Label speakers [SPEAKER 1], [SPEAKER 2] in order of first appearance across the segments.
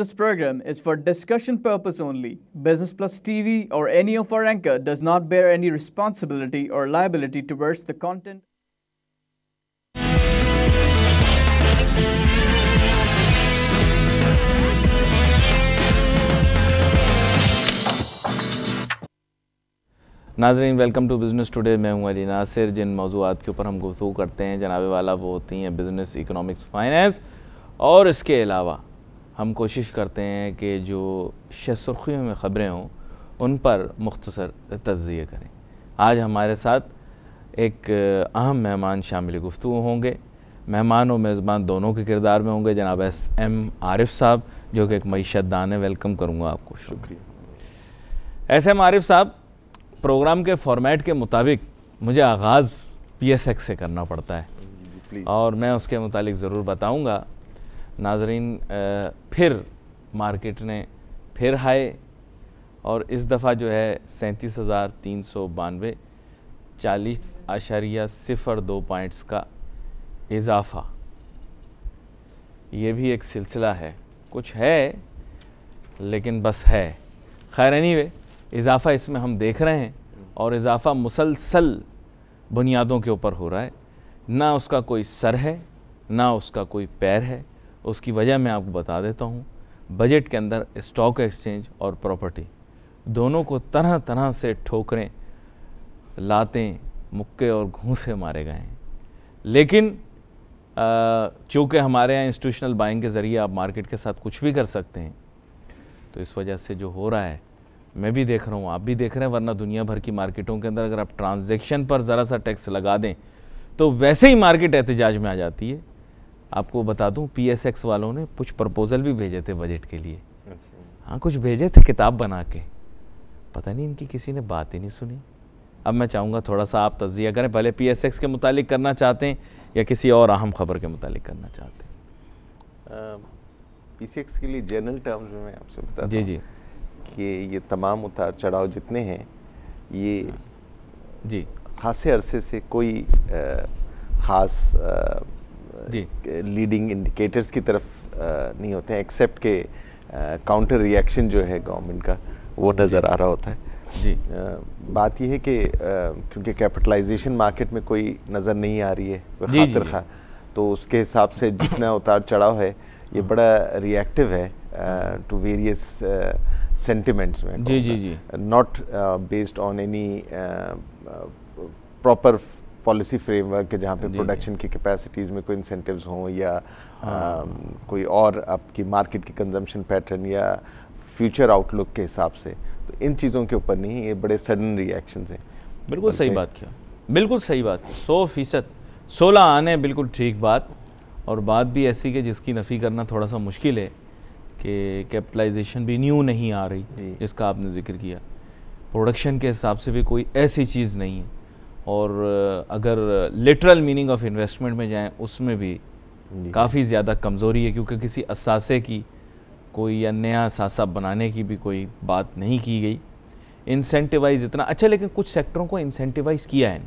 [SPEAKER 1] This program is for discussion purpose only. Business Plus TV or any of our anchor does not bear any responsibility or liability towards the content.
[SPEAKER 2] नाज़रीन, welcome to business today. मैं हूं अली नासिर। जिन मौज़ूआत के ऊपर हम गुफ्तगू करते हैं जनाबे वाला वो होती हैं बिज़नेस, इकोनॉमिक्स, फाइनेंस, और इसके अलावा हम कोशिश करते हैं कि जो सुर्खियों में ख़बरें हों उन पर मुख्तसर तज़किया करें। आज हमारे साथ एक अहम मेहमान शामिल गुफ्तगू होंगे। मेहमान और मेज़बान दोनों के किरदार में होंगे जनाब SM आरिफ साहब, जो कि एक मईशतदान है। वेलकम करूँगा आपको। शुक्रिया। SM आरिफ साहब, प्रोग्राम के फॉर्मेट के मुताबिक मुझे आगाज़ PSX से करना पड़ता है और मैं उसके मुतालिक ज़रूर बताऊंगा। नाज़रीन, फिर मार्केट ने फिर हाई, और इस दफ़ा जो है 37,392 40.02 पॉइंट्स का इजाफ़ा। ये भी एक सिलसिला है, कुछ है लेकिन बस है। खैर, एनीवे, इजाफ़ा इसमें हम देख रहे हैं और इजाफ़ा मुसलसल बुनियादों के ऊपर हो रहा है। ना उसका कोई सर है, ना उसका कोई पैर है। उसकी वजह मैं आपको बता देता हूँ। बजट के अंदर स्टॉक एक्सचेंज और प्रॉपर्टी दोनों को तरह तरह से ठोकरें, लातें, मुक्के और घूंसे मारे गए हैं। लेकिन चूँकि हमारे यहाँ इंस्टीट्यूशनल बाइंग के ज़रिए आप मार्केट के साथ कुछ भी कर सकते हैं, तो इस वजह से जो हो रहा है मैं भी देख रहा हूँ, आप भी देख रहे हैं। वरना दुनिया भर की मार्केटों के अंदर अगर आप ट्रांजैक्शन पर ज़रा सा टैक्स लगा दें तो वैसे ही मार्केट एहतजाज में आ जाती है। आपको बता दूं, PSX वालों ने कुछ प्रपोज़ल भी भेजे थे बजट के लिए। हाँ, कुछ भेजे थे किताब बना के। पता नहीं इनकी किसी ने बात ही नहीं सुनी। अब मैं चाहूँगा थोड़ा सा आप तज़किया करें। पहले PSX के मुतालिक करना चाहते हैं या किसी और अहम खबर के मुतालिक करना चाहते हैं?
[SPEAKER 3] PSX के लिए जनरल टर्म्स में मैं आपसे बताता हूँ
[SPEAKER 2] जी
[SPEAKER 3] कि ये तमाम उतार चढ़ाव जितने हैं, ये
[SPEAKER 2] जी
[SPEAKER 3] खासे अरसे से कोई ख़ास लीडिंग इंडिकेटर्स की तरफ नहीं होते हैं, एक्सेप्ट के काउंटर रिएक्शन जो है गवर्नमेंट का वो नज़र आ रहा होता है।
[SPEAKER 2] जी
[SPEAKER 3] बात यह है कि क्योंकि कैपिटलाइजेशन मार्केट में कोई नज़र नहीं आ रही है, कोई खातिर खा, तो उसके हिसाब से जितना उतार चढ़ाव है ये बड़ा रिएक्टिव है टू वेरियस सेंटिमेंट्स में।
[SPEAKER 2] जी
[SPEAKER 3] not based on any proper policy framework है जहाँ पे प्रोडक्शन की कैपेसिटीज़ में कोई इंसेंटिव्स हों या कोई और आपकी मार्केट की कंजम्पशन पैटर्न या फ्यूचर आउटलुक के हिसाब से। तो इन चीज़ों के ऊपर नहीं, ये बड़े सडन रिएक्शंस हैं।
[SPEAKER 2] बिल्कुल सही बात किया, बिल्कुल सही बात, 100%। 16 आने बिल्कुल ठीक बात, और बात भी ऐसी कि जिसकी नफ़ी करना थोड़ा सा मुश्किल है कि कैपिटलाइजेशन भी न्यू नहीं आ रही जिसका आपने जिक्र किया। प्रोडक्शन के हिसाब से भी कोई ऐसी चीज़ नहीं है, और अगर लिटरल मीनिंग ऑफ इन्वेस्टमेंट में जाएं उसमें भी काफ़ी ज़्यादा कमज़ोरी है, क्योंकि किसी असासे की कोई या नया असासा बनाने की भी कोई बात नहीं की गई। इंसेंटिवाइज़ इतना अच्छा, लेकिन कुछ सेक्टरों को इंसेंटिवाइज़ किया है,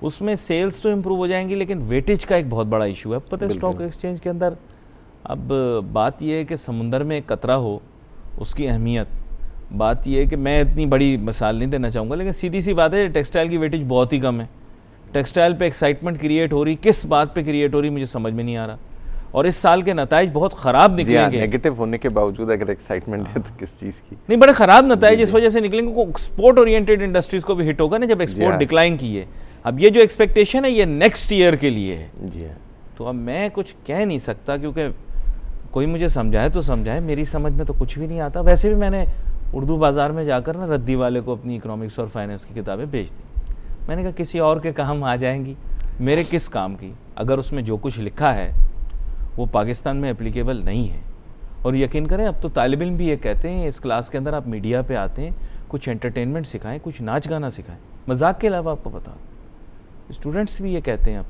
[SPEAKER 2] उसमें सेल्स तो इम्प्रूव हो जाएंगी, लेकिन वेटेज का एक बहुत बड़ा इशू है। पता है स्टॉक एक्सचेंज के अंदर अब बात यह है कि समुंदर में एक कतरा हो, उसकी अहमियत। बात यह है कि मैं इतनी बड़ी मिसाल नहीं देना चाहूँगा, लेकिन सीधी सी बात है, टेक्सटाइल की वेटेज बहुत ही कम है। टेक्सटाइल पे एक्साइटमेंट क्रिएट हो रही, किस बात पे क्रिएट हो रही मुझे समझ में नहीं आ रहा, और इस साल के नताइज बहुत ख़राब निकलेंगे।
[SPEAKER 3] नेगेटिव होने के बावजूद अगर एक्साइटमेंट है तो किस चीज़ की
[SPEAKER 2] नहीं, बड़े ख़राब नताइज इस वजह से निकलेंगे। एक्सपोर्ट ओरिएंटेड इंडस्ट्रीज़ को भी हिट होगा ना जब एक्सपोर्ट डिक्लाइन की है। अब ये जो एक्सपेक्टेशन है ये नेक्स्ट ईयर के लिए है।
[SPEAKER 3] जी हाँ।
[SPEAKER 2] तो अब मैं कुछ कह नहीं सकता, क्योंकि कोई मुझे समझाए तो समझाए, मेरी समझ में तो कुछ भी नहीं आता। वैसे भी मैंने उर्दू बाज़ार में जाकर ना रद्दी वाले को अपनी इकोनॉमिक्स और फाइनेंस की किताबें बेच दी। मैंने कहा किसी और के काम आ जाएंगी, मेरे किस काम की, अगर उसमें जो कुछ लिखा है वो पाकिस्तान में एप्लीकेबल नहीं है। और यकीन करें, अब तो तालिब इल्म भी ये कहते हैं इस क्लास के अंदर आप मीडिया पे आते हैं, कुछ एंटरटेनमेंट सिखाएं, कुछ नाच गाना सिखाएं, मजाक के अलावा। आपको पता, स्टूडेंट्स भी ये कहते हैं अब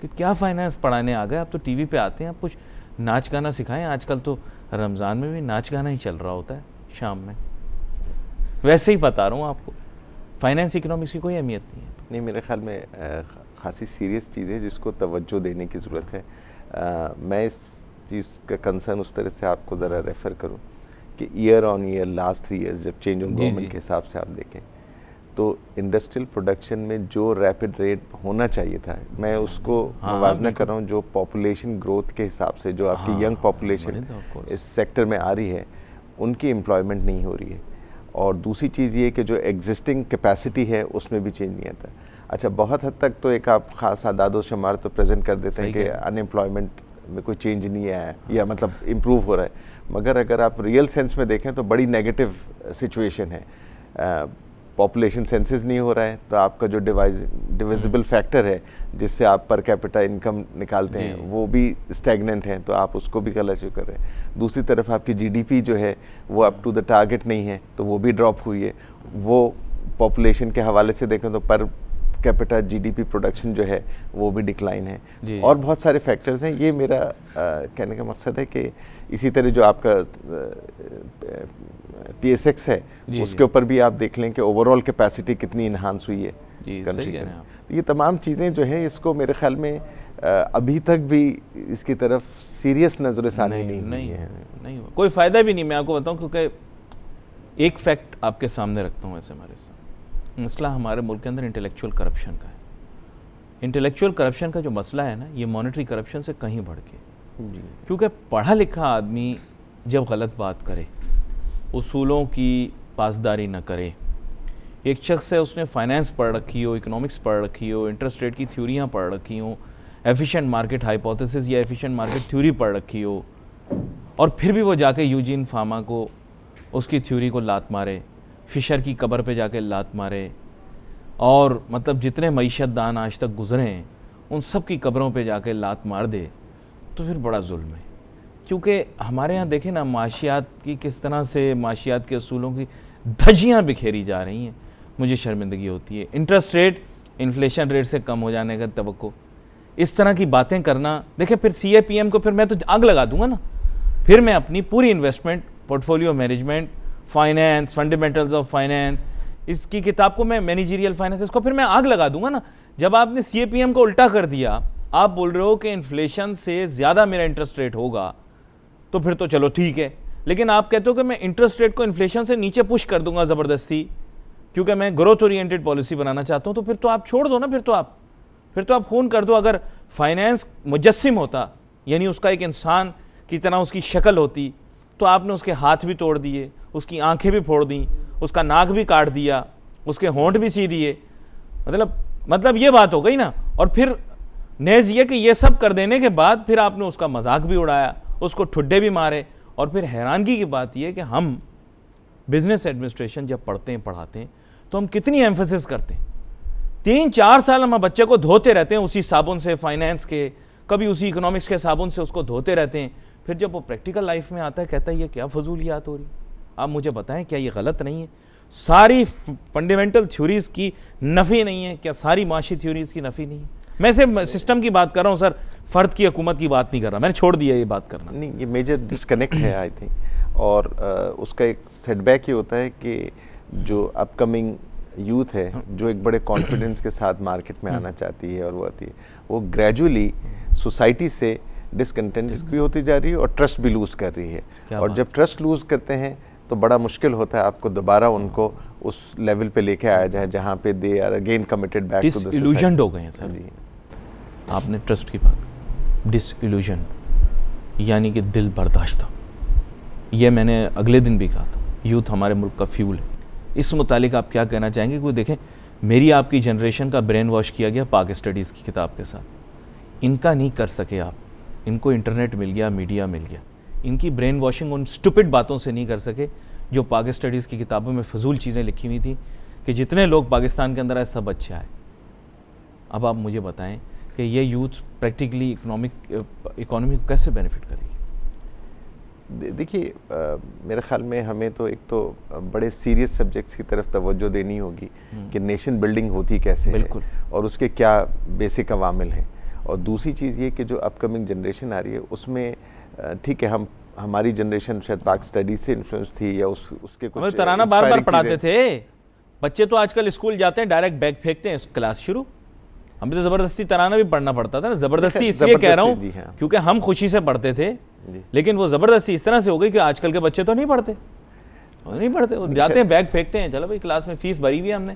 [SPEAKER 2] कि क्या फाइनेंस पढ़ाने आ गए, आप तो टीवी पे आते हैं, आप कुछ नाच गाना सिखाएं। आजकल तो रमज़ान में भी नाच गाना ही चल रहा होता है शाम में। वैसे ही बता रहा हूँ आपको, फाइनेंस इकोनॉमिक्स की कोई अहमियत नहीं है।
[SPEAKER 3] नहीं, मेरे ख्याल में खासी सीरियस चीज़ है जिसको तवज्जो देने की ज़रूरत है। मैं इस चीज़ का कंसर्न उस तरह से आपको ज़रा रेफ़र करूँ कि year on year last 3 years जब चेंज ऑफ गवर्नमेंट के हिसाब से आप देखें तो इंडस्ट्रियल प्रोडक्शन में जो रैपिड रेट होना चाहिए था, मैं उसको मुवाजना कर रहा हूँ जो पॉपुलेशन ग्रोथ के हिसाब से, जो आपकी यंग पॉपुलेशन इस सेक्टर में आ रही है, उनकी एम्प्लॉयमेंट नहीं हो रही है। और दूसरी चीज़ ये कि जो एग्जिस्टिंग कैपेसिटी है उसमें भी चेंज नहीं आता। अच्छा, बहुत हद तक तो एक आप ख़ास आदाद शुमार तो प्रेजेंट कर देते हैं कि अनएम्प्लॉयमेंट में कोई चेंज नहीं आया है या मतलब इम्प्रूव हो रहा है, मगर अगर आप रियल सेंस में देखें तो बड़ी नेगेटिव सिचुएशन है। पॉपुलेशन सेंसस नहीं हो रहा है तो आपका जो डिविजिबल फैक्टर है जिससे आप पर कैपिटा इनकम निकालते हैं वो भी स्टैग्नेंट है, तो आप उसको भी गलत कर रहे हैं। दूसरी तरफ आपकी जीडीपी जो है वो अप टू द टारगेट नहीं है तो वो भी ड्रॉप हुई है। वो पॉपुलेशन के हवाले से देखें तो पर कैपिटा जीडीपी प्रोडक्शन जो है वो भी डिक्लाइन है और बहुत सारे फैक्टर्स हैं। ये मेरा कहने का मकसद है कि इसी तरह जो आपका PSX है उसके ऊपर भी आप देख लें कि ओवरऑल कैपेसिटी कितनी इन्हांस हुई है कंट्री के। ये तमाम चीज़ें जो है इसको मेरे ख्याल में अभी तक भी इसकी तरफ सीरियस नज़र-ए-सानी नहीं है।
[SPEAKER 2] नहीं कोई फ़ायदा भी नहीं। मैं आपको बताऊं क्योंकि एक फैक्ट आपके सामने रखता हूँ। ऐसे हमारे साथ मसला हमारे मुल्क के अंदर इंटेलेक्चुअल करप्शन का है। इंटेलेक्चुअल करप्शन का जो मसला है ना, ये मॉनेटरी करप्शन से कहीं बढ़ के, क्योंकि पढ़ा लिखा आदमी जब गलत बात करे, उसूलों की पासदारी न करे, एक शख्स है उसने फाइनेंस पढ़ रखी हो, इकोनॉमिक्स पढ़ रखी हो, इंटरेस्ट रेट की थ्योरियाँ पढ़ रखी हो, एफिशिएंट मार्केट हाइपोथेसिस या एफिशिएंट मार्केट थ्योरी पढ़ रखी हो, और फिर भी वो जाके यूजीन फामा को उसकी थ्योरी को लात मारे, फिशर की कब्र पे जाके लात मारे, और मतलब जितने मईशत दान आज तक गुजरे हैं उन सब की कब्रों पे जाके लात मार दे, तो फिर बड़ा जुल्म है। क्योंकि हमारे यहाँ देखें ना, माशियात की किस तरह से माशियात के असूलों की धज्जियाँ बिखेरी जा रही हैं, मुझे शर्मिंदगी होती है। इंटरेस्ट रेट इन्फ्लेशन रेट से कम हो जाने का तवक्को, इस तरह की बातें करना, देखें फिर CAPM को फिर मैं तो आग लगा दूंगा ना। फिर मैं अपनी पूरी investment, portfolio management, finance, fundamentals of finance, इसकी किताब को मैं मैनेजरियल फाइनेंस, इसको फिर मैं आग लगा दूंगा ना। जब आपने CAPM को उल्टा कर दिया, आप बोल रहे हो कि इन्फ्लेशन से ज़्यादा मेरा इंटरेस्ट रेट होगा, तो फिर तो चलो ठीक है। लेकिन आप कहते हो कि मैं इंटरेस्ट रेट को इन्फ्लेशन से नीचे पुश कर दूंगा ज़बरदस्ती, क्योंकि मैं ग्रोथ ओरिएंटेड पॉलिसी बनाना चाहता हूँ, तो फिर तो आप छोड़ दो ना। फिर तो आप खून कर दो। अगर फाइनेंस मुजस्सिम होता, यानी उसका एक इंसान की तरह उसकी शक्ल होती, तो आपने उसके हाथ भी तोड़ दिए, उसकी आंखें भी फोड़ दी, उसका नाक भी काट दिया, उसके होंठ भी सी दिए। मतलब ये बात हो गई ना। और फिर नेज़ ये कि ये सब कर देने के बाद फिर आपने उसका मजाक भी उड़ाया, उसको ठुड्डे भी मारे। और फिर हैरानगी की बात यह कि हम बिजनेस एडमिनिस्ट्रेशन जब पढ़ते हैं, पढ़ाते हैं, तो हम कितनी एम्फेसिस करते हैं। 3-4 साल हम बच्चे को धोते रहते हैं उसी साबुन से, फाइनेंस के, कभी उसी इकोनॉमिक्स के साबुन से उसको धोते रहते हैं। फिर जब वो प्रैक्टिकल लाइफ में आता है, कहता है ये क्या फजूलियात हो रही। आप मुझे बताएं, क्या ये गलत नहीं है? सारी फंडामेंटल थ्योरीज की नफ़ी नहीं है क्या? सारी माशी थ्योरीज की नफ़ी नहीं है? मैं सिर्फ सिस्टम की बात कर रहा हूँ सर, फ़र्द की हुकूमत की बात नहीं कर रहा। मैंने छोड़ दिया ये बात करना।
[SPEAKER 3] नहीं, ये मेजर डिस्कनेक्ट है आई थिंक। और उसका एक सेटबैक ये होता है कि जो अपकमिंग यूथ है, जो एक बड़े कॉन्फिडेंस के साथ मार्केट में आना चाहती है और वो आती है, वो ग्रेजुअली सोसाइटी से डिसकंटेंट भी होती जा रही है और ट्रस्ट भी लूज़ कर रही है। और जब ट्रस्ट लूज़ करते हैं तो बड़ा मुश्किल होता है आपको दोबारा उनको उस लेवल पे लेके आया जाए जहाँ पे they are again committed back to the society.
[SPEAKER 2] Disillusioned हो गए हैं सर जी। आपने ट्रस्ट की बात, डिसइल्यूजन यानी कि दिल बर्दाश्ता, ये मैंने अगले दिन भी कहा था। यूथ हमारे मुल्क का फ्यूल है। इस मुतालिक आप क्या कहना चाहेंगे? कोई देखें, मेरी आपकी जनरेशन का ब्रेन वॉश किया गया पाक स्टडीज़ की किताब के साथ। इनका नहीं कर सके आप, इनको इंटरनेट मिल गया, मीडिया मिल गया, इनकी ब्रेन वॉशिंग उन स्टूपिड बातों से नहीं कर सके जो पाक स्टडीज़ की किताबों में फजूल चीज़ें लिखी हुई थी कि जितने लोग पाकिस्तान के अंदर आए सब अच्छे आए। अब आप मुझे बताएं कि ये यूथ प्रैक्टिकली इकोनॉमी को कैसे बेनिफिट करेगी?
[SPEAKER 3] देखिए, मेरे ख्याल में हमें तो एक तो बड़े सीरियस सब्जेक्ट्स की तरफ तवज्जो देनी होगी कि नेशन बिल्डिंग होती कैसे है और उसके क्या बेसिक अवामिल हैं। और दूसरी चीज़ ये कि जो अपकमिंग जनरेशन आ रही है उसमें ठीक है, हमारी जनरेशन शायद पाक स्टडीज से इन्फ्लुएंस थी या उसके कुछ
[SPEAKER 2] तराना बार बार पढ़ाते थे। बच्चे तो आजकल स्कूल जाते हैं, डायरेक्ट बैग फेंकते हैं, क्लास शुरू। हमें तो ज़बरदस्ती तराना भी पढ़ना पड़ता था ना, ज़बरदस्ती इसलिए कह रहा हूँ क्योंकि हम खुशी से पढ़ते थे, लेकिन वो ज़बरदस्ती इस तरह से हो गई कि आजकल के बच्चे तो नहीं पढ़ते, वो जाते हैं बैग फेंकते हैं, चलो भाई क्लास में फीस भरी हुई है हमने।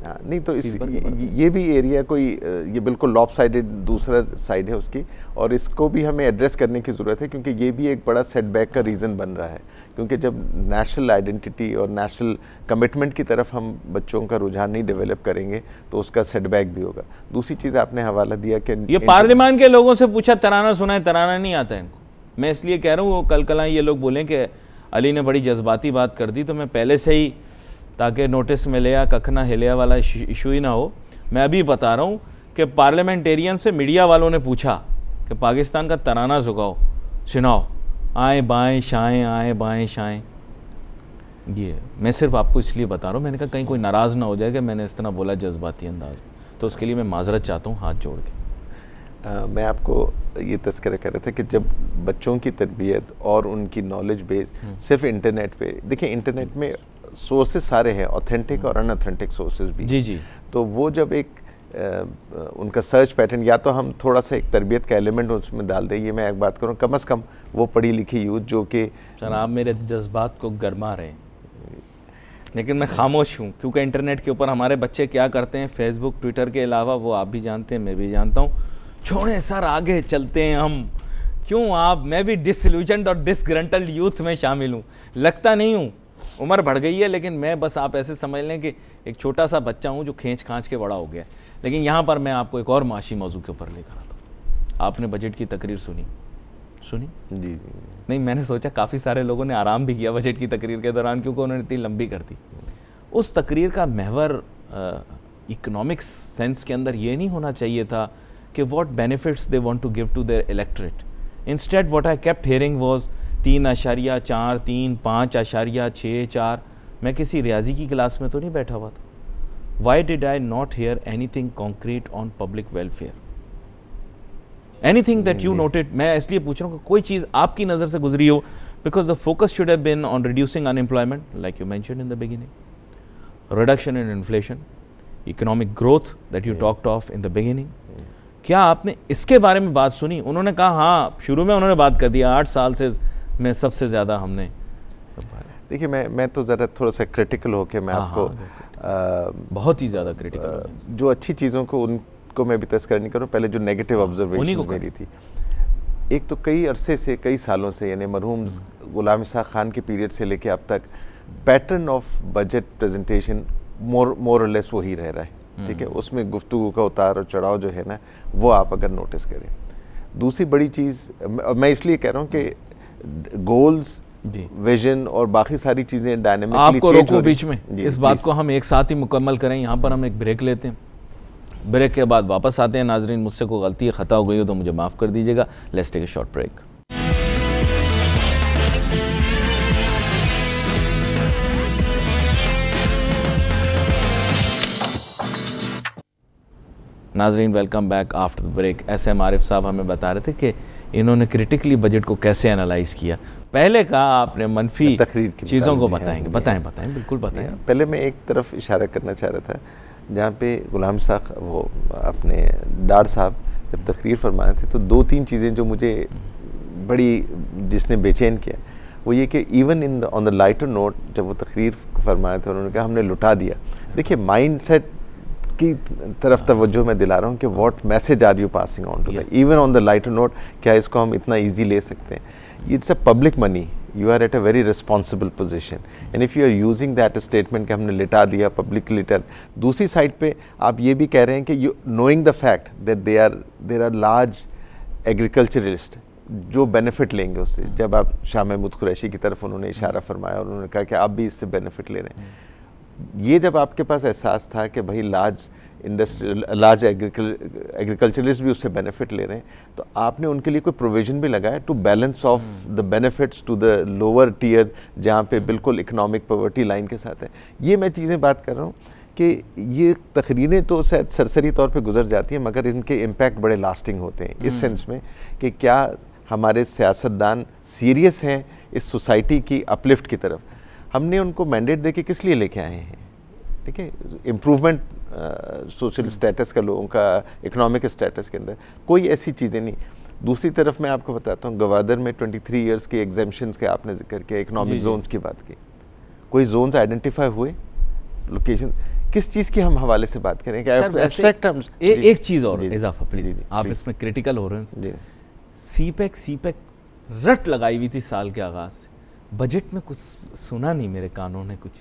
[SPEAKER 3] नहीं तो ये भी एरिया कोई ये बिल्कुल लॉपसाइडेड दूसरा साइड है उसकी, और इसको भी हमें एड्रेस करने की ज़रूरत है क्योंकि ये भी एक बड़ा सेटबैक का रीज़न बन रहा है। क्योंकि जब नेशनल आइडेंटिटी और नेशनल कमिटमेंट की तरफ हम बच्चों का रुझान नहीं डेवलप करेंगे तो उसका सेटबैक भी होगा। दूसरी चीज़ आपने हवाला दिया कि
[SPEAKER 2] ये पार्लियामान के लोगों से पूछा तराना सुना है, तराना नहीं आता है इनको। मैं इसलिए कह रहा हूँ वो कल ये लोग बोलें कि अली ने बड़ी जज्बाती बात कर दी, तो मैं पहले से ही, ताकि नोटिस मिले या कखना हिलिया वाला इशू ही ना हो, मैं अभी बता रहा हूँ कि पार्लियामेंटेरियन से मीडिया वालों ने पूछा कि पाकिस्तान का तराना सुनाओ, आए बाएं शाएं आए बाएं शाएं। ये मैं सिर्फ आपको इसलिए बता रहा हूँ, मैंने कहा कहीं कोई नाराज़ ना हो जाए कि मैंने इस तरह बोला जज्बाती अंदाज में, तो उसके लिए मैं माजरत चाहता हूँ हाथ जोड़ के।
[SPEAKER 3] मैं आपको ये तस्करा कर रहा था कि जब बच्चों की तरबियत और उनकी नॉलेज बेस सिर्फ इंटरनेट पे, देखिए इंटरनेट में सोर्सेज सारे हैं, ऑथेंटिक और अनऑथेंटिक सोर्सेज भी।
[SPEAKER 2] जी।
[SPEAKER 3] तो वो जब एक उनका सर्च पैटर्न, या तो हम थोड़ा सा एक तरबियत का एलिमेंट उसमें डाल दें। ये मैं एक बात करूँ, कम से कम वो पढ़ी लिखी यूथ जो कि
[SPEAKER 2] सर आप मेरे जज्बात को गरमा रहे हैं, लेकिन मैं खामोश हूँ क्योंकि इंटरनेट के ऊपर हमारे बच्चे क्या करते हैं, फेसबुक ट्विटर के अलावा, वो आप भी जानते हैं, मैं भी जानता हूँ। छोड़ें सर, आगे चलते हैं हम। क्यों मैं भी डिसइल्यूजन्ड और डिसग्रंटल्ड यूथ में शामिल हूँ, लगता नहीं हूँ, उम्र बढ़ गई है, लेकिन मैं बस आप ऐसे समझ लें कि एक छोटा सा बच्चा हूँ जो खींच खांच के बड़ा हो गया। लेकिन यहाँ पर मैं आपको एक और माशी मौजू के ऊपर लेकर आता हूँ। आपने बजट की तकरीर सुनी?
[SPEAKER 3] जी।
[SPEAKER 2] नहीं, मैंने सोचा काफ़ी सारे लोगों ने आराम भी किया बजट की तकरीर के दौरान, क्योंकि उन्होंने इतनी लंबी कर दी। उस तकरीर का महवर इकोनॉमिक्स सेंस के अंदर ये नहीं होना चाहिए था कि what benefits they want to give to their electorate. Instead what I kept hearing was 3.4, 3, 5.64। मैं किसी रियाजी की क्लास में तो नहीं बैठा हुआ था। Why did I not hear anything concrete on public welfare? Anything that you noted? मैं इसलिए पूछ रहा हूँ कि कोई चीज़ आपकी नज़र से गुजरी हो, because the focus should have been on reducing unemployment, like you mentioned in the beginning, reduction in inflation, economic growth that you talked of in the beginning. क्या आपने इसके बारे में बात सुनी? उन्होंने कहा हाँ, शुरू में उन्होंने बात कर दिया, 8 साल से में सबसे ज़्यादा हमने।
[SPEAKER 3] देखिए मैं तो ज़रा थोड़ा सा क्रिटिकल होकर मैं आपको
[SPEAKER 2] बहुत ही ज़्यादा क्रिटिकल
[SPEAKER 3] जो अच्छी चीज़ों को उनको मैं भी तस्करा नहीं करूँ, पहले जो नेगेटिव ऑब्जर्वेशन मेरी थी। एक तो कई अरसे से, कई सालों से, यानी मरहूम गुलाम इसाक खान के पीरियड से लेके अब तक पैटर्न ऑफ बजट प्रेजेंटेशन मोर और लेस वही रह रहा है। ठीक है, उसमें गुफ्तगू का उतार और चढ़ाव जो है ना, वो आप अगर नोटिस करें। दूसरी बड़ी चीज़ मैं इसलिए कह रहा हूँ कि गोल्स, विजन और बाकी सारी चीज़ें डायनामिकली
[SPEAKER 2] आपको रोको बीच में, इस बात को हम एक साथ ही मुकम्मल करें। यहाँ पर हम एक ब्रेक लेते हैं, ब्रेक के बाद वापस आते हैं। नाजरीन, मुझसे कोई गलती खता हो गई हो तो मुझे माफ़ कर दीजिएगा। Let's take a short break. नाजरीन, welcome back after the break. SM Arif साहब हमें बता रहे थे कि इन्होंने क्रिटिकली बजट को कैसे एनालाइज किया। पहले कहा आपने मनफी चीज़ों को बताएंगे, बताएं बिल्कुल बताएं।
[SPEAKER 3] पहले मैं एक तरफ इशारा करना चाह रहा था, जहाँ पे गुलाम साहब, वो अपने डार साहब जब तकरीर फरमाए थे, तो 2-3 चीज़ें जो मुझे बड़ी जिसने बेचैन किया, वो ये कि even in on the lighter note जब वो तकरीर फरमाए थे, उन्होंने कहा हमने लुटा दिया। देखिए, माइंड सेट की तरफ तवज्जो मैं दिला रहा हूँ कि what message are you passing on to that, even on the lighter note. क्या इसको हम इतना ईजी ले सकते हैं? It's a public money, you are at a very responsible position, and if you are using that statement कि हमने लिटा दिया, पब्लिक लिटा। दूसरी साइड पे आप ये भी कह रहे हैं कि you knowing the fact that there are large agriculturalist जो बेनिफिट लेंगे उससे। जब आप शाह महमूद कुरैशी की तरफ उन्होंने इशारा फरमाया और उन्होंने कहा कि आप भी इससे बेनिफिट ले रहे हैं, ये जब आपके पास एहसास था कि भाई लार्ज एग्रीकल्चरलिस्ट भी उससे बेनिफिट ले रहे हैं, तो आपने उनके लिए कोई प्रोविजन भी लगाया to balance of the benefits to the lower tier, जहाँ पे बिल्कुल इकोनॉमिक पॉवर्टी लाइन के साथ है। ये मैं चीज़ें बात कर रहा हूँ कि ये तकरीरें तो शायद सरसरी तौर पे गुजर जाती हैं, मगर इनके इम्पैक्ट बड़े लास्टिंग होते हैं, इस सेंस में कि क्या हमारे सियासतदान सीरियस हैं इस सोसाइटी की अपलिफ्ट की तरफ। हमने उनको मैंडेट दे के किस लिए लेके आए हैं? ठीक है, इम्प्रूवमेंट सोशल स्टेटस का, लोगों का इकोनॉमिक स्टेटस के अंदर, कोई ऐसी चीज़ें नहीं। दूसरी तरफ मैं आपको बताता हूँ, गवादर में 23 इयर्स के एग्जेम्पशंस के आपने जिक्र किया, इकोनॉमिक जोन्स की बात की, कोई जोन्स आइडेंटिफाई हुए, लोकेशन, किस चीज़ के हम हवाले से बात करें? क्या एब्स्ट्रैक्ट टर्म्स?
[SPEAKER 2] एक चीज़ और इजाफा प्लीज, आप इसमें क्रिटिकल हो रहे हैं। सीपेक रट लगाई हुई थी साल के आगाज से, बजट में कुछ सुना नहीं मेरे कानों ने, कुछ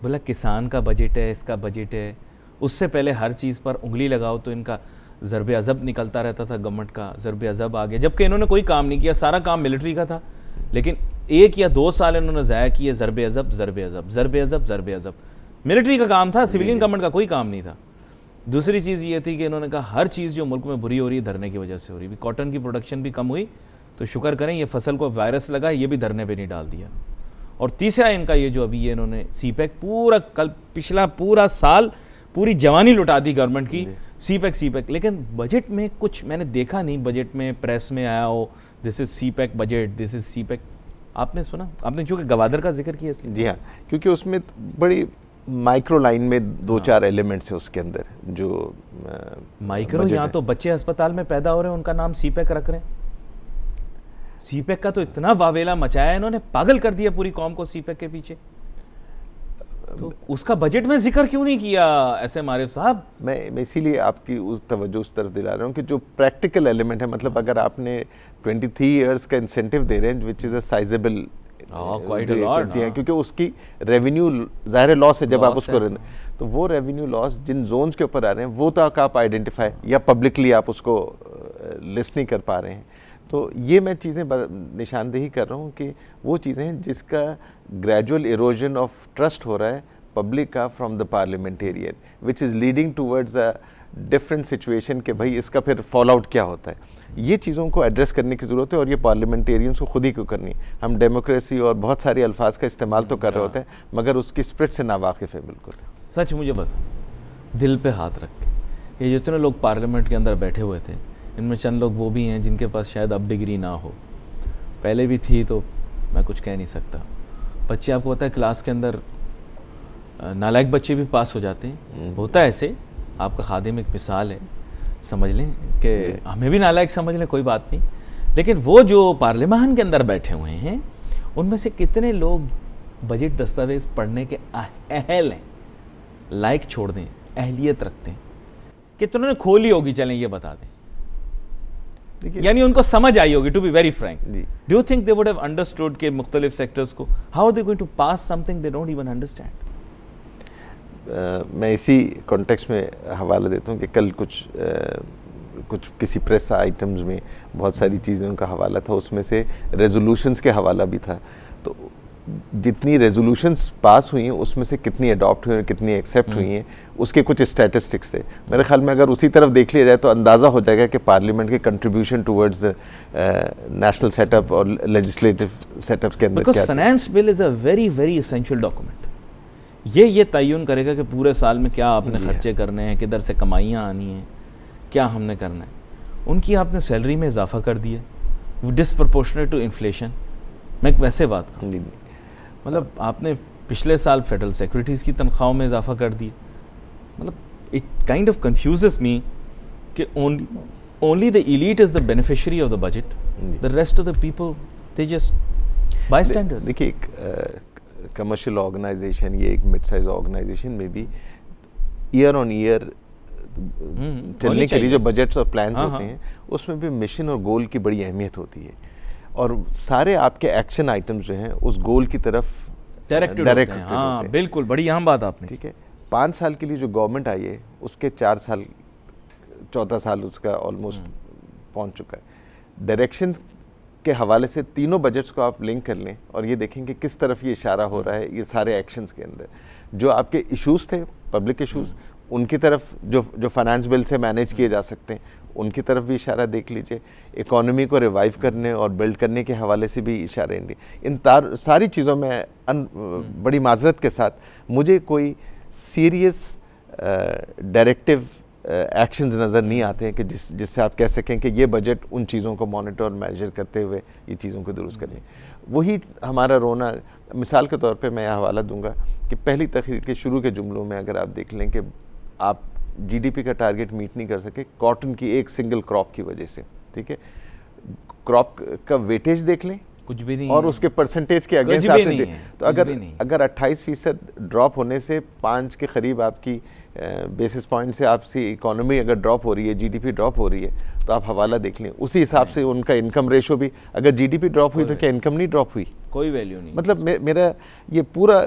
[SPEAKER 2] बोला किसान का बजट है, इसका बजट है, उससे पहले हर चीज़ पर उंगली लगाओ तो इनका ज़रबे अज़ब निकलता रहता था, गवर्नमेंट का ज़रबे अज़ब आ गया, जबकि इन्होंने कोई काम नहीं किया, सारा काम मिलिट्री का था, लेकिन 1 या 2 साल इन्होंने ज़ाया किए, ज़रबे अज़ब ज़रबे अज़ब ज़रबे अज़ब ज़रबे अज़ब, मिलिट्री का काम था, सिविलियन गवर्नमेंट का कोई काम नहीं था। दूसरी चीज़ ये थी कि इन्होंने कहा हर चीज़ जो मुल्क में बुरी हो रही है धरने की वजह से हो रही है, कॉटन की प्रोडक्शन भी कम हुई, तो शुक्र करें ये फसल को वायरस लगा, ये भी धरने पे नहीं डाल दिया। और तीसरा इनका ये जो अभी ये इन्होंने सीपेक पूरा पिछला पूरा साल पूरी जवानी लुटा दी गवर्नमेंट की, सीपेक, लेकिन बजट में कुछ मैंने देखा नहीं, बजट में प्रेस में आया हो this is CPEC budget, this is CPEC, आपने सुना? आपने क्योंकि गवादर का जिक्र किया इसलिए।
[SPEAKER 3] जी हाँ, क्योंकि उसमें बड़ी माइक्रो लाइन में 2-4 एलिमेंट्स है उसके अंदर जो
[SPEAKER 2] माइक्रो, यहाँ तो बच्चे अस्पताल में पैदा हो रहे हैं उनका नाम सीपेक रख रहे हैं। सीपेक का तो इतना वावेला मचाया इन्होंने, पागल कर दिया पूरी कौम को सीपेक के पीछे, तो उसका बजट में जिक्र क्यों नहीं किया SM आरिफ साहब? मैं
[SPEAKER 3] इसीलिए आपकी उस तवज्जो उस तरफ दिला रहा हूँ कि जो प्रैक्टिकल एलिमेंट है, मतलब अगर आपने 23 इयर्स का इंसेंटिव दे रहे हैं विच इज़ अ साइजेबल, क्योंकि उसकी रेवेन्यू ज़ाहिर लॉस है जब आप उसको, तो वो रेवेन्यू लॉस जिन जोन्स के ऊपर आ रहे हैं वो तो आप आइडेंटिफाई या पब्लिकली आप उसको लिस्ट नहीं कर पा रहे हैं। तो ये मैं चीज़ें निशानदेही कर रहा हूँ कि वो चीज़ें हैं जिसका ग्रेजुअल इरोजन ऑफ ट्रस्ट हो रहा है पब्लिक का from the parliamentarian, which is leading towards a different situation कि भाई इसका फिर फॉल आउट क्या होता है। ये चीज़ों को एड्रेस करने की ज़रूरत है और ये पार्लियामेंटेरियंस को खुद ही क्यों करनी। हम डेमोक्रेसी और बहुत सारे अल्फाज का इस्तेमाल तो कर रहे होते हैं मगर उसकी स्प्रिट से नावाकिफ़ है। बिल्कुल
[SPEAKER 2] सच, मुझे बता, दिल पे हाथ रख के, ये जितने लोग पार्लियामेंट के अंदर बैठे हुए थे इनमें चंद लोग वो भी हैं जिनके पास शायद अब डिग्री ना हो, पहले भी थी तो मैं कुछ कह नहीं सकता। बच्चे, आपको पता है क्लास के अंदर नालायक बच्चे भी पास हो जाते हैं, होता है ऐसे, आपका खादिम एक मिसाल है, समझ लें कि हमें भी नालायक समझ लें, कोई बात नहीं, लेकिन वो जो पार्लियामान के अंदर बैठे हुए हैं उनमें से कितने लोग बजट दस्तावेज़ पढ़ने के अहल हैं, लायक छोड़ दें, अहलियत रखते हैं, कितनों ने खोली होगी, चलें ये बता दें, यानी उनको समझ आई होगी, to be very frank. Do you think they would have understood के मुख्तलिफ सेक्टर्स को, how are they going to pass something they don't even understand?
[SPEAKER 3] मैं इसी कॉन्टेक्स्ट में हवाला देता हूँ कि कल कुछ किसी प्रेस आइटम्स में बहुत सारी चीज़ों का हवाला था, उसमें से रेजोल्यूशंस के हवाला भी था। तो जितनी रेजोल्यूशंस पास हुई हैं उसमें से कितनी अडॉप्ट हुई हैं, कितनी एक्सेप्ट हुई हैं, उसके कुछ स्टैटिस्टिक्स थे। मेरे ख्याल में अगर उसी तरफ देख लिया जाए तो अंदाज़ा हो जाएगा कि पार्लियामेंट के कंट्रीब्यूशन टुवर्ड्स नेशनल सेटअप और लेजिस्लेटिव सेटअप के अंदर
[SPEAKER 2] क्या। Finance bill is a very very essential document. ये तयन करेगा कि पूरे साल में क्या आपने खर्चे करने हैं, किधर से कमाइयाँ आनी हैं, क्या हमने करना है। उनकी आपने सैलरी में इजाफा कर दिया डिसप्रपोर्शनेट टू इन्फ्लेशन। मैं एक वैसे बात करूँ, मतलब आपने पिछले साल फेडरल सेक्रेटरीज की तनख्वाहों में इजाफा कर दिया, मतलब it kind of confuses me कि only the elite is the beneficiary of the budget, the rest of the people they just bystanders.
[SPEAKER 3] देखिए, एक कमर्शियल ऑर्गेनाइजेशन या एक मिड साइज ऑर्गेनाइजेशन में भी ईयर ऑन ईयर चलने के लिए जो बजट्स और प्लान्स होते हैं उसमें भी मिशन और गोल की बड़ी अहमियत होती है और सारे आपके एक्शन आइटम्स जो हैं उस गोल की तरफ
[SPEAKER 2] डायरेक्टेड होते हैं। हाँ, बिल्कुल, बड़ी अहम बात आपने।
[SPEAKER 3] ठीक है, 5 साल के लिए जो गवर्नमेंट आई है उसके 4 साल, चौथा साल उसका ऑलमोस्ट पहुंच चुका है। डायरेक्शन के हवाले से तीनों बजट्स को आप लिंक कर लें और ये देखें कि किस तरफ ये इशारा हो रहा है। ये सारे एक्शंस के अंदर जो आपके इश्यूज थे, पब्लिक इश्यूज, उनकी तरफ जो फाइनेंस बिल से मैनेज किए जा सकते हैं उनकी तरफ भी इशारा देख लीजिए। इकोनॉमी को रिवाइव करने और बिल्ड करने के हवाले से भी इशारे हैं। इन सारी चीज़ों में बड़ी माजरत के साथ मुझे कोई सीरियस डायरेक्टिव एक्शंस नज़र नहीं आते हैं कि जिससे आप कह सकें कि ये बजट उन चीज़ों को मॉनिटर और मेजर करते हुए ये चीज़ों को दुरुस्त करें। वही हमारा रोना, मिसाल के तौर पे मैं यह हवाला दूंगा कि पहली तकरीर के शुरू के जुमलों में अगर आप देख लें कि आप जीडीपी का टारगेट मीट नहीं कर सके कॉटन की एक सिंगल क्रॉप की वजह से, ठीक है। क्रॉप का वेटेज देख लें,
[SPEAKER 2] कुछ भी नहीं
[SPEAKER 3] और
[SPEAKER 2] है।
[SPEAKER 3] उसके परसेंटेज के अगेंस्ट आपने तो अगर 28% ड्रॉप होने से 5 के करीब आपकी बेसिस पॉइंट से आपकी इकोनॉमी अगर ड्रॉप हो रही है, जीडीपी ड्रॉप हो रही है, तो आप हवाला देख लें, उसी हिसाब से उनका इनकम रेशो भी, अगर जीडीपी ड्रॉप हुई तो क्या इनकम नहीं ड्रॉप हुई?
[SPEAKER 2] कोई वैल्यू नहीं।
[SPEAKER 3] मतलब मेरा ये पूरा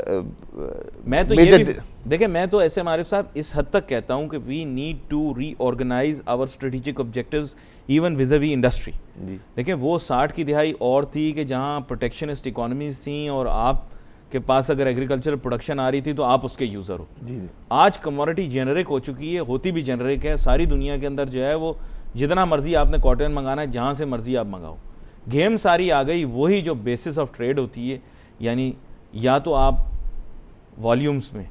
[SPEAKER 2] मैं तो ये भी देखिए, मैं तो ऐसे मारिफ साहब इस हद तक कहता हूं कि we need to reorganize our strategic objectives even vis a vis industry. देखिए वो 60 की दिहाई और थी कि जहां प्रोटेक्शनिस्ट इकोनॉमीज थी और आप के पास अगर एग्रीकल्चरल प्रोडक्शन आ रही थी तो आप उसके यूज़र हो। आज कमोडिटी जेनरिक हो चुकी है, होती भी जेनरिक है। सारी दुनिया के अंदर जो है वो जितना मर्जी आपने कॉटन मंगाना है, जहाँ से मर्जी आप मंगाओ, गेम सारी आ गई। वही जो बेसिस ऑफ ट्रेड होती है, यानी या तो आप वॉल्यूम्स में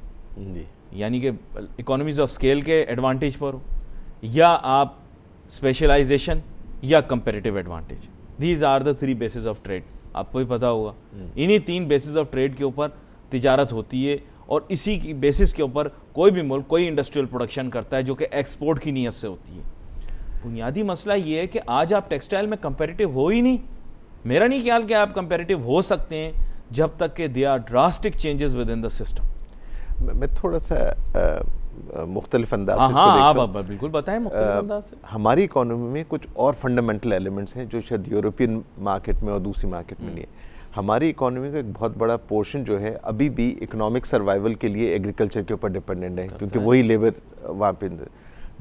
[SPEAKER 2] यानी कि इकोनॉमीज ऑफ स्केल के एडवांटेज पर हो, या आप स्पेशलाइजेशन या comparative advantage. These are the 3 basis of trade. आपको भी पता होगा इन्हीं 3 बेसिस ऑफ ट्रेड के ऊपर तिजारत होती है, और इसी की बेसिस के ऊपर कोई भी मुल्क कोई इंडस्ट्रियल प्रोडक्शन करता है जो कि एक्सपोर्ट की नीयत से होती है। बुनियादी मसला ये है कि आज आप टेक्सटाइल में कंपेरेटिव हो ही नहीं। मेरा नहीं ख्याल कि आप कंपेरेटिव हो सकते हैं जब तक कि they are drastic changes within the system.
[SPEAKER 3] मैं थोड़ा सा मुख्तलिफ अंदाज से
[SPEAKER 2] आप बिल्कुल बताएं मुख्तलिफ अंदाज से।
[SPEAKER 3] हमारी इकोनॉमी में कुछ और फंडामेंटल एलिमेंट्स हैं जो शायद यूरोपियन मार्केट में और दूसरी मार्केट में नहीं है। हमारी इकोनॉमी का एक बहुत बड़ा पोर्शन जो है अभी भी इकोनॉमिक सर्वाइवल के लिए एग्रीकल्चर के ऊपर डिपेंडेंट है, क्योंकि वही लेबर वहाँ पे।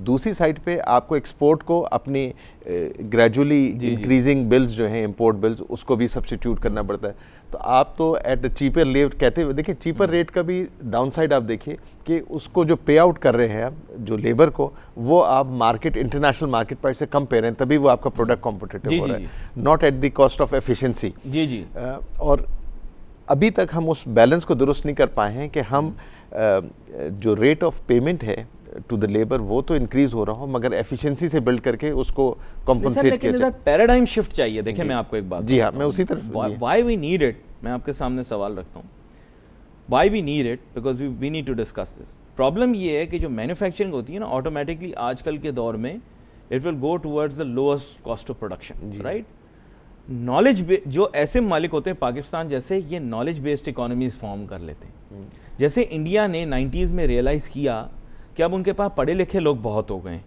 [SPEAKER 3] दूसरी साइड पे आपको एक्सपोर्ट को अपनी ग्रेजुअली इंक्रीजिंग बिल्स जो हैं, इंपोर्ट बिल्स, उसको भी सब्स्टिट्यूट करना पड़ता है। तो आप तो एट चीपर रेट कहते हुए देखिए, चीपर रेट का भी डाउन साइड आप देखिए कि उसको जो पे आउट कर रहे हैं आप जो लेबर को, वो आप मार्केट इंटरनेशनल मार्केट प्राइस से कम पे रहे हैं, तभी वो आपका प्रोडक्ट कॉम्पिटिटिव हो रहा है, not at the cost of efficiency. और अभी तक हम उस बैलेंस को दुरुस्त नहीं कर पाए हैं कि हम जो रेट ऑफ पेमेंट है टू द लेबर वो तो इंक्रीज हो रहा हो, मगर एफिशिएंसी से बिल्ड करके उसको कॉम्पनसेट किया जाए।
[SPEAKER 2] पैराडाइम शिफ्ट चाहिए। देखिए मैं आपको एक बात,
[SPEAKER 3] जी हाँ, मैं उसी तरफ,
[SPEAKER 2] व्हाई वी नीड इट, मैं आपके सामने सवाल रखता हूँ। Why we need it, because we need to discuss this. Problem ये है कि जो मैन्युफैक्चरिंग होती है ना, ऑटोमेटिकली आजकल के दौर में it will go towards the lowest cost of production, right. Knowledge जो ऐसे मालिक होते हैं पाकिस्तान जैसे, ये नॉलेज बेस्ड इकोनॉमीज फॉर्म कर लेते हैं। जैसे इंडिया ने 90s में रियलाइज़ किया कि अब उनके पास पढ़े लिखे लोग बहुत हो गए,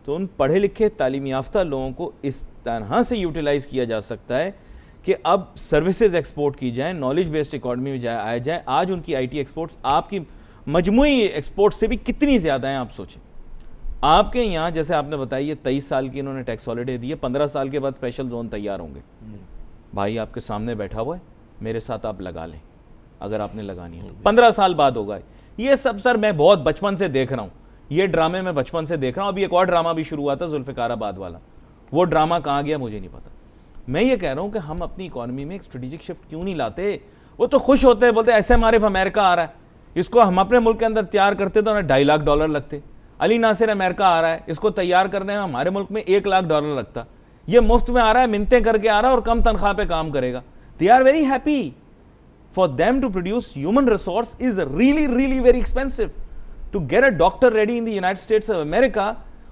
[SPEAKER 2] तो उन पढ़े लिखे तालीम याफ्ता लोगों को इस तरह से यूटिलाइज़ किया जा सकता है कि अब सर्विसेज एक्सपोर्ट की जाए, नॉलेज बेस्ड इकॉनमी में आया जाए। आज उनकी आईटी एक्सपोर्ट्स आपकी मजमूई एक्सपोर्ट से भी कितनी ज़्यादा हैं, आप सोचें। आपके यहाँ जैसे आपने बताया, ये 23 साल की इन्होंने टैक्स हॉलीडे दी है, 15 साल के बाद स्पेशल जोन तैयार होंगे। भाई आपके सामने बैठा हुआ है, मेरे साथ आप लगा लें अगर आपने लगानी है तो। 15 साल बाद होगा ये सब। सर मैं बहुत बचपन से देख रहा हूँ ये ड्रामे, मैं बचपन से देख रहा हूँ। अभी एक और ड्रामा भी शुरू हुआ था जुल्फ़िकाराबाद वाला, वो ड्रामा कहाँ गया मुझे नहीं पता। मैं ये कह रहा हूँ कि हम अपनी इकोनॉमी में एक स्ट्रेटेजिक शिफ्ट क्यों नहीं लाते। वो तो खुश होते हैं, बोलते ऐसे हमारे अमेरिका आ रहा है, इसको हम अपने मुल्क के अंदर तैयार करते तो $2.5 लाख लगते। अली नासिर अमेरिका आ रहा है, इसको तैयार करने में हमारे मुल्क में $1 लाख लगता। ये मुफ्त में आ रहा है, मिन्नतें करके आ रहा है और कम तनख्वाह पे काम करेगा। They are very happy. For them to produce human resource is really very expensive. To get a doctor ready in the United States of America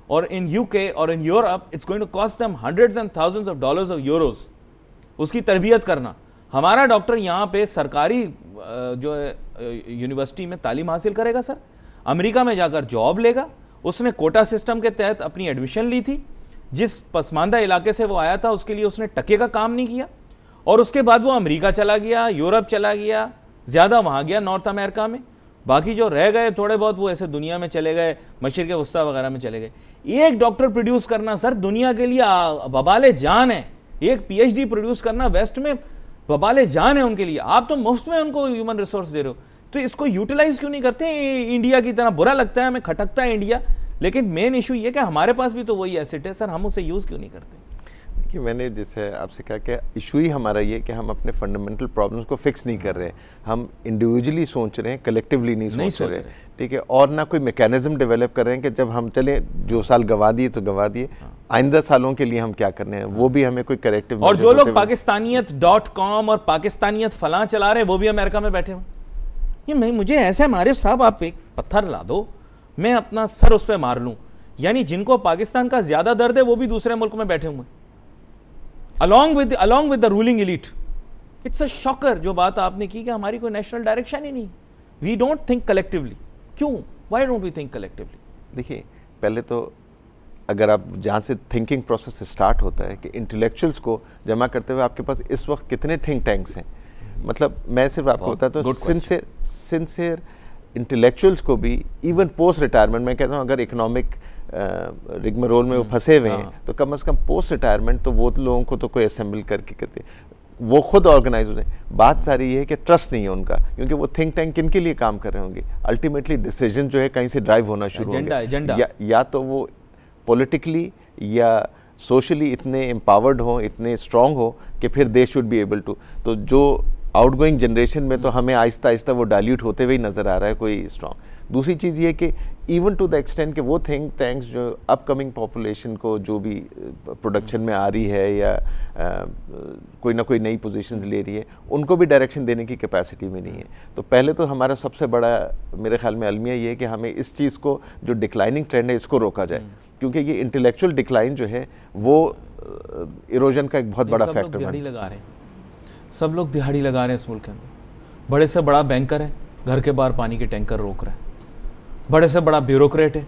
[SPEAKER 2] or in UK or in Europe, it's going to cost them hundreds and thousands of dollars of euros. उसकी तरबियत करना। हमारा doctor यहाँ पे सरकारी जो है university में तालीम हासिल करेगा सर, अमेरिका में जाकर जॉब लेगा। उसने कोटा सिस्टम के तहत अपनी एडमिशन ली थी, जिस पसमानदा इलाके से वो आया था उसके लिए उसने टके का काम नहीं किया, और उसके बाद वो अमेरिका चला गया, यूरोप चला गया, ज़्यादा वहाँ गया नॉर्थ अमेरिका में। बाकी जो रह गए थोड़े बहुत वो ऐसे दुनिया में चले गए, मशरिक़ वस्ता वगैरह में चले गए। एक डॉक्टर प्रोड्यूस करना सर दुनिया के लिए बबाले जान है। एक PhD प्रोड्यूस करना वेस्ट में बबाले जान है उनके लिए। आप तो मुफ्त में उनको ह्यूमन रिसोर्स दे रहे हो, तो इसको यूटिलाइज क्यों नहीं करते। इंडिया की तरह बुरा लगता है हमें, खटकता है इंडिया, लेकिन मेन इशू ये कि हमारे पास भी तो वही एसेट है सर, हम उसे यूज़ क्यों नहीं करते।
[SPEAKER 3] कि मैंने जैसे आपसे कहा कि इशू ही हमारा ये कि हम अपने फंडामेंटल प्रॉब्लम्स को फिक्स नहीं कर रहे हैं। हम इंडिविजुअली सोच रहे हैं, कलेक्टिवली नहीं सोच रहे, ठीक है। और ना कोई मैकेनिज्म डेवलप कर रहे हैं कि जब हम चले जो साल गवा दिए तो गवा दिए, आइंदा सालों के लिए हम क्या करने हैं, वो भी हमें कोई करेक्टिव।
[SPEAKER 2] और जो लोग पाकिस्तानियत.com और पाकिस्तानियत फलां चला रहे हैं वो भी अमेरिका में बैठे हुए। ये मैं मुझे ऐसे मारे साहब, आप एक पत्थर ला दो, मैं अपना सर उस पर मार लूं। यानी जिनको पाकिस्तान का ज्यादा दर्द है वो भी दूसरे मुल्क में बैठे हुए, along with the ruling elite. It's a shocker जो बात आपने की कि हमारी कोई नेशनल डायरेक्शन ही नहीं, we don't think collectively. क्यों? Why don't we think collectively?
[SPEAKER 3] देखिए, पहले तो अगर आप जहाँ से थिंकिंग प्रोसेस स्टार्ट होता है कि इंटेलेक्चुअल्स को जमा करते हुए आपके पास इस वक्त कितने थिंक टैंक्स हैं, मतलब मैं सिर्फ आपको बताता हूँ, सिंसियर इंटेलेक्चुअल्स को भी इवन पोस्ट रिटायरमेंट, मैं कहता हूँ अगर इकोनॉमिक रिगमरोल में वो फंसे हुए हैं तो कम से कम पोस्ट रिटायरमेंट तो वो लोगों को तो कोई असेंबल करके करते, वो खुद ऑर्गेनाइज हो जाए। बात सारी ये है कि ट्रस्ट नहीं है उनका, क्योंकि वो थिंक टैंक किन के लिए काम कर रहे होंगे, अल्टीमेटली डिसीजन जो है कहीं से ड्राइव होना शुरू होंगे, या तो वो पॉलिटिकली या सोशली इतने एम्पावर्ड हो, इतने स्ट्रांग हो कि फिर they should be able to. तो जो आउटगोइंग जनरेशन में तो हमें आहिस्ता आहिस्ता वो डाइल्यूट होते हुए ही नज़र आ रहा है कोई स्ट्रांग। दूसरी चीज़ ये कि इवन टू द एक्सटेंट कि वो थिंक टैंक्स जो अपकमिंग पॉपुलेशन को जो भी प्रोडक्शन में आ रही है या कोई ना कोई नई पोजीशंस ले रही है, उनको भी डायरेक्शन देने की कैपेसिटी में नहीं है। तो पहले तो हमारा सबसे बड़ा मेरे ख्याल में अलमिया ये है कि हमें इस चीज़ को जो डिक्लाइनिंग ट्रेंड है इसको रोका जाए, क्योंकि ये इंटेलेक्चुअल डिक्लाइन जो है वो इरोजन का एक बहुत बड़ा फैक्टर है।
[SPEAKER 2] सब लोग दिहाड़ी लगा रहे हैं इस मुल्क के अंदर। बड़े से बड़ा बैंकर है, घर के बाहर पानी के टैंकर रोक रहा है। बड़े से बड़ा ब्यूरोक्रेट है,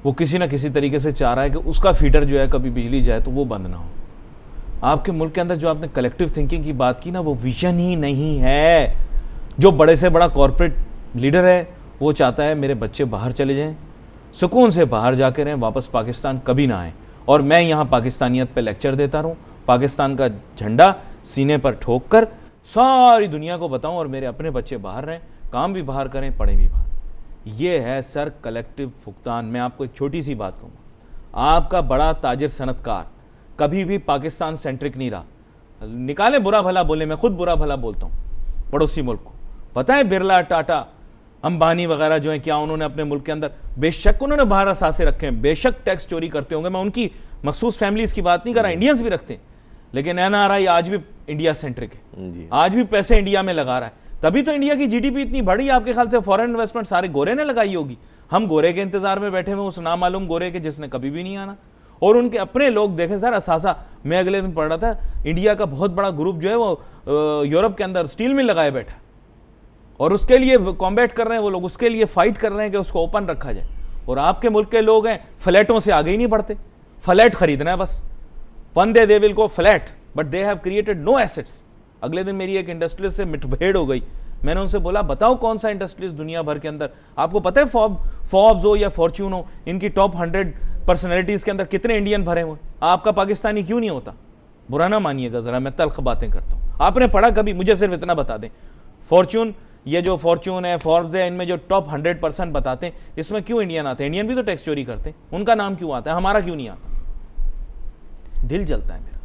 [SPEAKER 2] वो किसी ना किसी तरीके से चाह रहा है कि उसका फीडर जो है कभी बिजली जाए तो वो बंद ना हो। आपके मुल्क के अंदर जो आपने कलेक्टिव थिंकिंग की बात की ना, वो विजन ही नहीं है। जो बड़े से बड़ा कॉर्पोरेट लीडर है वो चाहता है मेरे बच्चे बाहर चले जाएं, सुकून से बाहर जाके रहें, वापस पाकिस्तान कभी ना आए, और मैं यहाँ पाकिस्तानियत पे लेक्चर देता रहूँ, पाकिस्तान का झंडा सीने पर ठोक कर सारी दुनिया को बताऊं और मेरे अपने बच्चे बाहर रहें, काम भी बाहर करें, पढ़ें भी बाहर। ये है सर कलेक्टिव भुगतान। मैं आपको एक छोटी सी बात कहूँगा, आपका बड़ा ताजिर सनतकार कभी भी पाकिस्तान सेंट्रिक नहीं रहा। निकालें बुरा भला बोले, मैं खुद बुरा भला बोलता हूँ पड़ोसी मुल्क को। पता है बिरला, टाटा, अंबानी वगैरह जो है, क्या उन्होंने अपने मुल्क के अंदर, बेशक उन्होंने बाहर असासे रखे हैं, बेशक टैक्स चोरी करते होंगे, मैं उनकी मखसूस फैमिलीज की बात नहीं कर रहा, इंडियंस भी रखते हैं, लेकिन एनआरआई आज भी इंडिया सेंट्रिक है, आज भी पैसे इंडिया में लगा रहा है। तभी तो इंडिया की जीडीपी इतनी बढ़ी। आपके ख्याल से फॉरेन इन्वेस्टमेंट सारे गोरे ने लगाई होगी? हम गोरे के इंतजार में बैठे हुए, उस नामालूम गोरे के जिसने कभी भी नहीं आना। और उनके अपने लोग देखें सर, असासा, मैं अगले दिन पढ़ रहा था, इंडिया का बहुत बड़ा ग्रुप जो है वो यूरोप के अंदर स्टील मिल लगाए बैठा, और उसके लिए कॉम्बैट कर रहे हैं वो लोग, उसके लिए फाइट कर रहे हैं कि उसको ओपन रखा जाए। और आपके मुल्क के लोग हैं फ्लैटों से आगे ही नहीं बढ़ते, फ्लैट खरीदना है बस, one day they will go flat, but they have created no assets. अगले दिन मेरी एक इंडस्ट्रियलिस्ट से मुठभेड़ हो गई। मैंने उनसे बोला, बताओ कौन सा इंडस्ट्रियलिस्ट दुनिया भर के अंदर, आपको पता है फॉर्ब्स हो या फॉर्च्यून हो, इनकी टॉप 100 पर्सनैलिटीज के अंदर कितने इंडियन भरे हुए? आपका पाकिस्तानी क्यों नहीं होता? बुरा ना मानिएगा जरा, मैं तल्ख बातें करता हूँ। आपने पढ़ा कभी? मुझे सिर्फ इतना बता दें, फॉर्च्यून, ये जो फॉर्च्यून है, फॉर्ब्स है, इनमें जो टॉप 100% बताते हैं, इसमें क्यों इंडियन आते हैं? इंडियन भी तो टैक्स चोरी करते हैं, उनका नाम क्यों आता है, हमारा क्यों नहीं आता? दिल जलता है मेरा।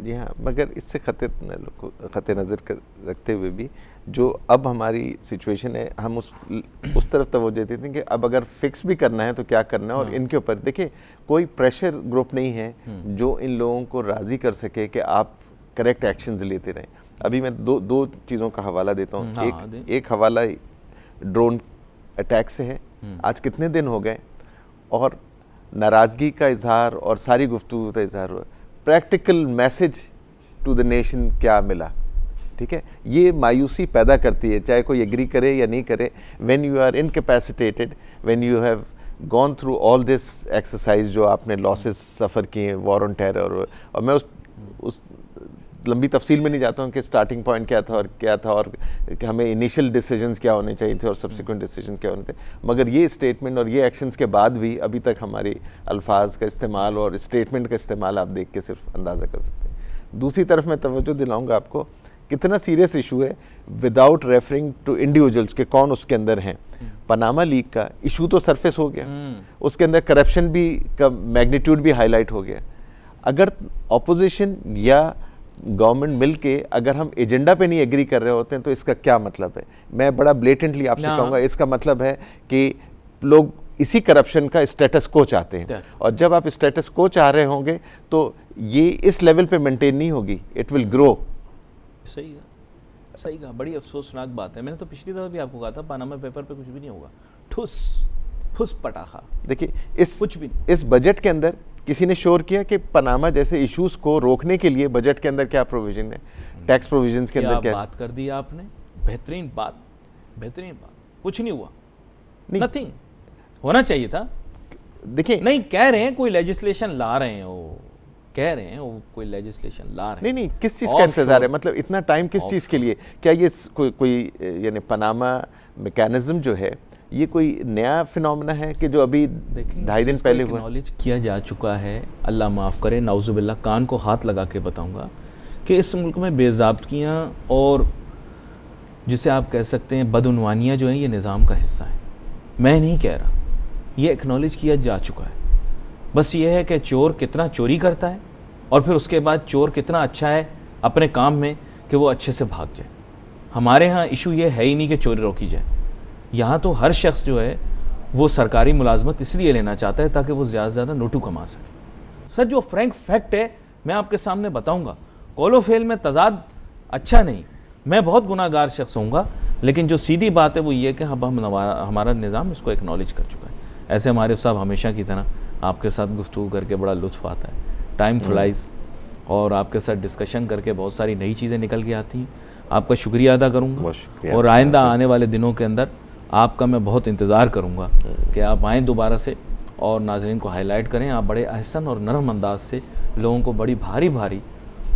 [SPEAKER 3] जी हाँ, मगर इससे खते नज़र रखते हुए भी जो अब हमारी सिचुएशन है, हम उस तरफ तवज्जो देते हैं कि अब अगर फिक्स भी करना है तो क्या करना है। और इनके ऊपर देखिए, कोई प्रेशर ग्रुप नहीं है जो इन लोगों को राज़ी कर सके कि आप करेक्ट एक्शंस लेते रहें। अभी मैं दो चीज़ों का हवाला देता हूँ। एक हवाला ड्रोन अटैक से है। आज कितने दिन हो गए और नाराज़गी का इजहार और सारी गुफ्तगू का इजहार हुआ, practical message to the nation क्या मिला? ठीक है, ये मायूसी पैदा करती है, चाहे कोई एग्री करे या नहीं करे। When you are incapacitated, when you have gone through all this exercise, जो आपने लॉसेस सफ़र किए, वॉर ऑन टेरर, और मैं उस लंबी तफसील में नहीं जाता हूँ कि स्टार्टिंग पॉइंट क्या था और कि हमें इनिशियल डिसीजंस क्या होने चाहिए थे और सब्सिक्वेंट डिसीजंस क्या होने थे। मगर ये स्टेटमेंट और ये एक्शंस के बाद भी अभी तक हमारी अल्फाज का इस्तेमाल और स्टेटमेंट का इस्तेमाल आप देख के सिर्फ अंदाज़ा कर सकते हैं। दूसरी तरफ मैं तवज्जो दिलाऊंगा आपको, कितना सीरियस इशू है विदाउट रेफरिंग टू इंडिविजुअल्स के कौन उसके अंदर हैं। पनामा लीक का इशू तो सरफेस हो गया, उसके अंदर करप्शन भी का मैग्नीट्यूड भी हाईलाइट हो गया। अगर ऑपोजिशन या गवर्नमेंट मिल के अगर हम एजेंडा पे नहीं एग्री कर रहे होते हैं तो इसका क्या मतलब है? मैं बड़ा ब्लेटेंटली आपसे कहूँगा, इसका मतलब है कि लोग इसी करप्शन का स्टेटस को चाहते हैं, और जब आप स्टेटस को चाह रहे होंगे तो ये इस लेवल पे मेंटेन नहीं होगी, इट विल ग्रो।
[SPEAKER 2] सही है। सही कहा, बड़ी अफसोसनाक बात है। मैंने तो पिछली दफ़ा भी आपको कहा था पनामा पेपर पे कुछ भी नहीं होगा, ठुस फुस पटाखा।
[SPEAKER 3] देखिए
[SPEAKER 2] कुछ भी
[SPEAKER 3] इस बजट के अंदर किसी ने शोर किया कि पनामा जैसे इश्यूज को रोकने के लिए बजट के अंदर क्या प्रोविजन है, टैक्स प्रोविजंस के अंदर क्या
[SPEAKER 2] बात कर दी आपने, बेहतरीन बात, बेहतरीन बात। कुछ नहीं हुआ, नथिंग। होना चाहिए था।
[SPEAKER 3] देखिए
[SPEAKER 2] नहीं कह रहे हैं कोई लेजिस्लेशन ला रहे हैं, वो कह रहे हैं वो कोई लेजिस्लेशन ला रहे हैं।
[SPEAKER 3] नहीं किस चीज़ का इंतजार है, मतलब इतना टाइम किस चीज़ के लिए? क्या ये कोई यानी पनामा मैकेनिज्म जो है ये कोई नया फिनोमेना है कि जो अभी 2.5 दिन पहले हुआ?
[SPEAKER 2] एक्नॉलेज किया जा चुका है, अल्लाह माफ़ करे, नाउजुबिल्लाह, कान को हाथ लगा के बताऊंगा कि इस मुल्क में बेज़ाब्तियाँ और जिसे आप कह सकते हैं बदउनवानियाँ जो हैं ये निज़ाम का हिस्सा है। मैं नहीं कह रहा, ये एक्नॉलेज किया जा चुका है। बस ये है कि चोर कितना चोरी करता है और फिर उसके बाद चोर कितना अच्छा है अपने काम में कि वो अच्छे से भाग जाए। हमारे यहाँ इशू ये है ही नहीं कि चोरी रोकी जाए। यहाँ तो हर शख्स जो है वो सरकारी मुलाजमत इसलिए लेना चाहता है ताकि वो ज़्यादा से ज़्यादा नोटू कमा सके। सर जो फ्रैंक फैक्ट है मैं आपके सामने बताऊँगा, कोलोफेल में तजाद अच्छा नहीं, मैं बहुत गुनाहगार शख्स होऊंगा, लेकिन जो सीधी बात है वो ये कि हमारा निज़ाम इसको एक्नॉलेज कर चुका है। ऐसे हमारे साहब हमेशा की तरह आपके साथ गुफ्तगू करके बड़ा लुत्फ़ आता है, टाइम फ्लाइज, और आपके साथ डिस्कशन करके बहुत सारी नई चीज़ें निकल के आती हैं। आपका शुक्रिया अदा करूँगा और आइंदा आने वाले दिनों के अंदर आपका मैं बहुत इंतज़ार करूँगा कि आप आएँ दोबारा से और नाज़रीन को हाईलाइट करें। आप बड़े अहसन और नरम अंदाज से लोगों को बड़ी भारी भारी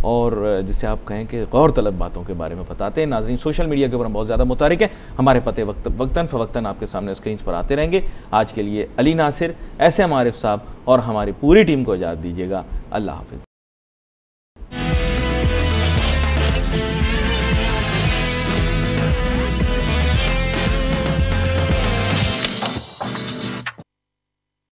[SPEAKER 2] और जिसे आप कहें कि गौर तलब बातों के बारे में बताते हैं। नाज़रीन सोशल मीडिया के ऊपर हम बहुत ज़्यादा मुतारिक हैं, हमारे पते वक्तन फ़वक्तन आपके सामने स्क्रीन पर आते रहेंगे। आज के लिए अली नासिर, एस एम आरिफ साहब और हमारी पूरी टीम को इजाज़त दीजिएगा। अल्लाह हाफ़िज़।